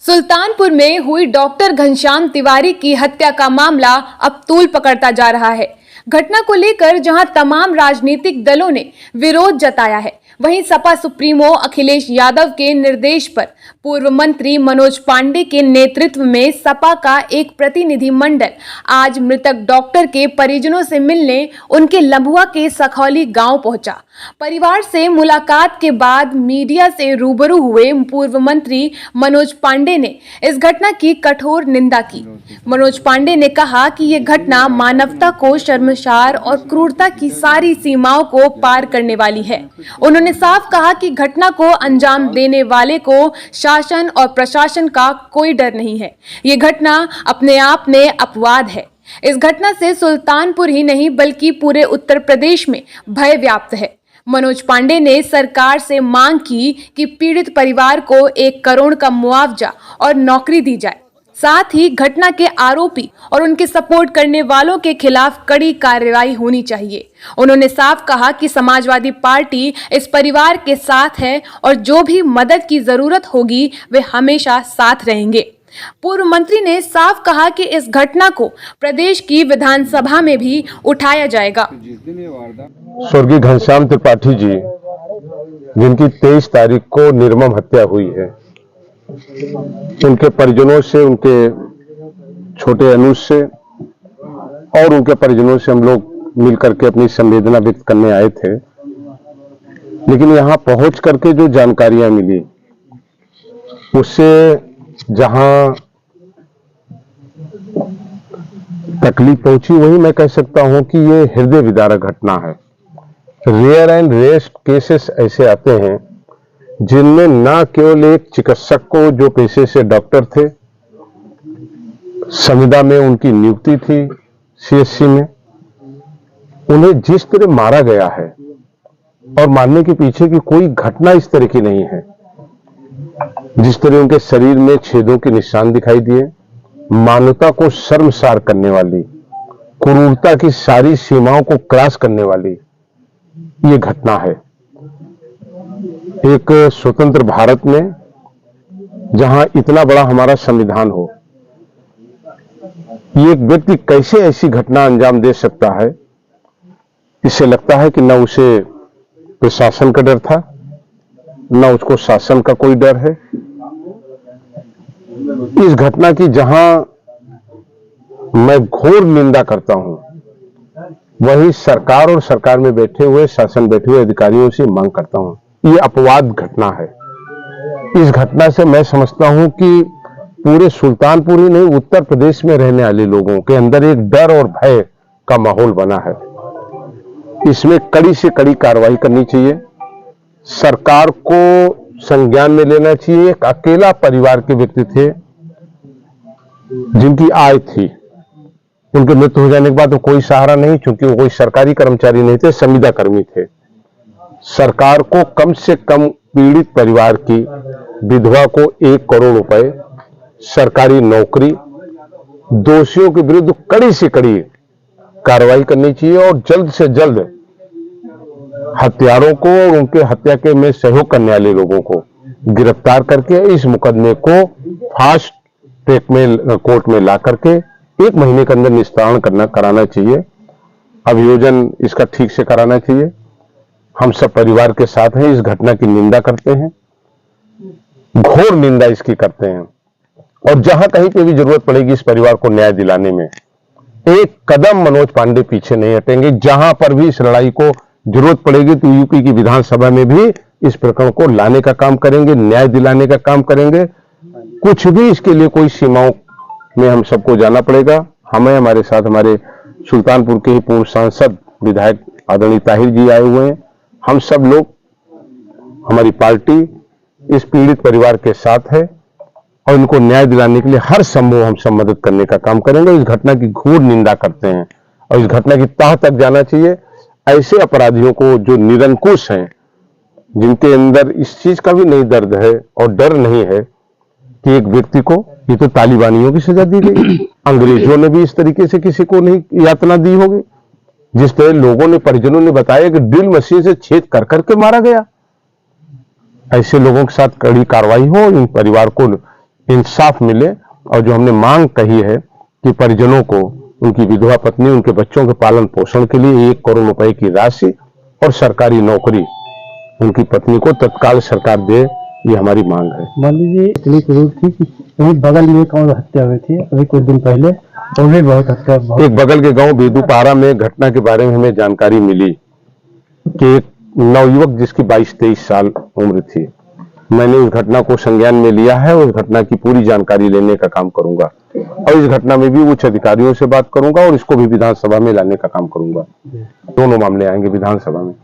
सुल्तानपुर में हुई डॉक्टर घनश्याम तिवारी की हत्या का मामला अब तूल पकड़ता जा रहा है। घटना को लेकर जहां तमाम राजनीतिक दलों ने विरोध जताया है, वहीं सपा सुप्रीमो अखिलेश यादव के निर्देश पर पूर्व मंत्री मनोज पांडे के नेतृत्व में सपा का एक प्रतिनिधि मंडल आज मृतक डॉक्टर के परिजनों से मिलने उनके लंबुआ के सखौली गांव पहुंचा। परिवार से मुलाकात के बाद मीडिया से रूबरू हुए पूर्व मंत्री मनोज पांडे ने इस घटना की कठोर निंदा की। मनोज पांडे ने कहा कि ये घटना मानवता को शर्मसार और क्रूरता की सारी सीमाओं को पार करने वाली है। उन्होंने साफ कहा कि घटना को अंजाम देने वाले को शासन और प्रशासन का कोई डर नहीं है। ये घटना अपने आप में अपवाद है। इस घटना से सुल्तानपुर ही नहीं बल्कि पूरे उत्तर प्रदेश में भय व्याप्त है। मनोज पांडे ने सरकार से मांग की कि पीड़ित परिवार को 1 करोड़ का मुआवजा और नौकरी दी जाए। साथ ही घटना के आरोपी और उनके सपोर्ट करने वालों के खिलाफ कड़ी कार्रवाई होनी चाहिए। उन्होंने साफ कहा कि समाजवादी पार्टी इस परिवार के साथ है और जो भी मदद की जरूरत होगी वे हमेशा साथ रहेंगे। पूर्व मंत्री ने साफ कहा कि इस घटना को प्रदेश की विधानसभा में भी उठाया जाएगा। स्वर्गीय घनश्याम त्रिपाठी जी, जिनकी 23 तारीख को निर्मम हत्या हुई है, उनके परिजनों से, उनके छोटे अनुज से और उनके परिजनों से हम लोग मिल करके अपनी संवेदना व्यक्त करने आए थे। लेकिन यहां पहुंच करके जो जानकारियां मिली उससे जहां तकलीफ पहुंची, वही मैं कह सकता हूं कि ये हृदय विदारक घटना है। रेयर एंड रेयर केसेस ऐसे आते हैं जिनमें न केवल एक चिकित्सक को, जो पेशे से डॉक्टर थे, संविदा में उनकी नियुक्ति थी सीएचसी में, उन्हें जिस तरह मारा गया है और मारने के पीछे की कोई घटना इस तरह की नहीं है। जिस तरह उनके शरीर में छेदों के निशान दिखाई दिए, मानवता को शर्मसार करने वाली, क्रूरता की सारी सीमाओं को क्रॉस करने वाली ये घटना है। एक स्वतंत्र भारत में जहां इतना बड़ा हमारा संविधान हो, ये एक व्यक्ति कैसे ऐसी घटना अंजाम दे सकता है? इससे लगता है कि न उसे प्रशासन का डर था, न उसको शासन का कोई डर है। इस घटना की जहां मैं घोर निंदा करता हूं, वही सरकार और सरकार में बैठे हुए, शासन बैठे हुए अधिकारियों से मांग करता हूं। ये अपवाद घटना है। इस घटना से मैं समझता हूं कि पूरे सुल्तानपुर ही नहीं, उत्तर प्रदेश में रहने वाले लोगों के अंदर एक डर और भय का माहौल बना है। इसमें कड़ी से कड़ी कार्रवाई करनी चाहिए। सरकार को संज्ञान में लेना चाहिए। एक अकेला परिवार के व्यक्ति थे जिनकी आय थी, उनके मृत्यु हो जाने के बाद तो कोई सहारा नहीं, क्योंकि वो कोई सरकारी कर्मचारी नहीं थे, संविदा कर्मी थे। सरकार को कम से कम पीड़ित परिवार की विधवा को 1 करोड़ रुपए, सरकारी नौकरी, दोषियों के विरुद्ध कड़ी से कड़ी कार्रवाई करनी चाहिए और जल्द से जल्द हत्यारों को और उनके हत्या के में सहयोग करने वाले लोगों को गिरफ्तार करके इस मुकदमे को फास्ट ट्रैक में कोर्ट में ला करके 1 महीने के अंदर निस्तारण कराना चाहिए। अभियोजन इसका ठीक से कराना चाहिए। हम सब परिवार के साथ हैं, इस घटना की निंदा करते हैं, घोर निंदा इसकी करते हैं और जहां कहीं पे भी जरूरत पड़ेगी इस परिवार को न्याय दिलाने में 1 कदम मनोज पांडे पीछे नहीं हटेंगे। जहां पर भी इस लड़ाई को जरूरत पड़ेगी तो यूपी की विधानसभा में भी इस प्रकरण को लाने का काम करेंगे, न्याय दिलाने का काम करेंगे। कुछ भी इसके लिए कोई सीमाओं में हम सबको जाना पड़ेगा। हमें, हमारे साथ हमारे सुल्तानपुर के ही पूर्व सांसद विधायक आदरणीय ताहिर जी आए हुए हैं। हम सब लोग, हमारी पार्टी इस पीड़ित परिवार के साथ है और इनको न्याय दिलाने के लिए हर संभव हम सब मदद करने का काम करेंगे। इस घटना की घोर निंदा करते हैं और इस घटना की तह तक जाना चाहिए। ऐसे अपराधियों को जो निरंकुश हैं, जिनके अंदर इस चीज का भी नहीं दर्द है और डर नहीं है कि एक व्यक्ति को, ये तो तालिबानियों की सजा दी गई, अंग्रेजों ने भी इस तरीके से किसी को नहीं यातना दी होगी। जिस तरह लोगों ने, परिजनों ने बताया कि ड्रिल मशीन से छेद कर करके मारा गया, ऐसे लोगों के साथ कड़ी कार्रवाई हो, इन परिवार को इंसाफ मिले और जो हमने मांग कही है कि परिजनों को, उनकी विधवा पत्नी, उनके बच्चों के पालन पोषण के लिए 1 करोड़ रुपए की राशि और सरकारी नौकरी उनकी पत्नी को तत्काल सरकार दे, ये हमारी मांग है। मान लीजिए इतनी क्रूर थी कि वहीं बगल में एक और हत्या हुई थी अभी कुछ दिन पहले, और भी बहुत हत्या एक बगल के गांव बेदूपारा में घटना के बारे में हमें जानकारी मिली कि एक नवयुवक जिसकी 22-23 साल उम्र थी, मैंने उस घटना को संज्ञान में लिया है और उस घटना की पूरी जानकारी लेने का काम करूंगा और इस घटना में भी उच्च अधिकारियों से बात करूंगा और इसको भी विधानसभा में लाने का काम करूंगा। दोनों मामले आएंगे विधानसभा में।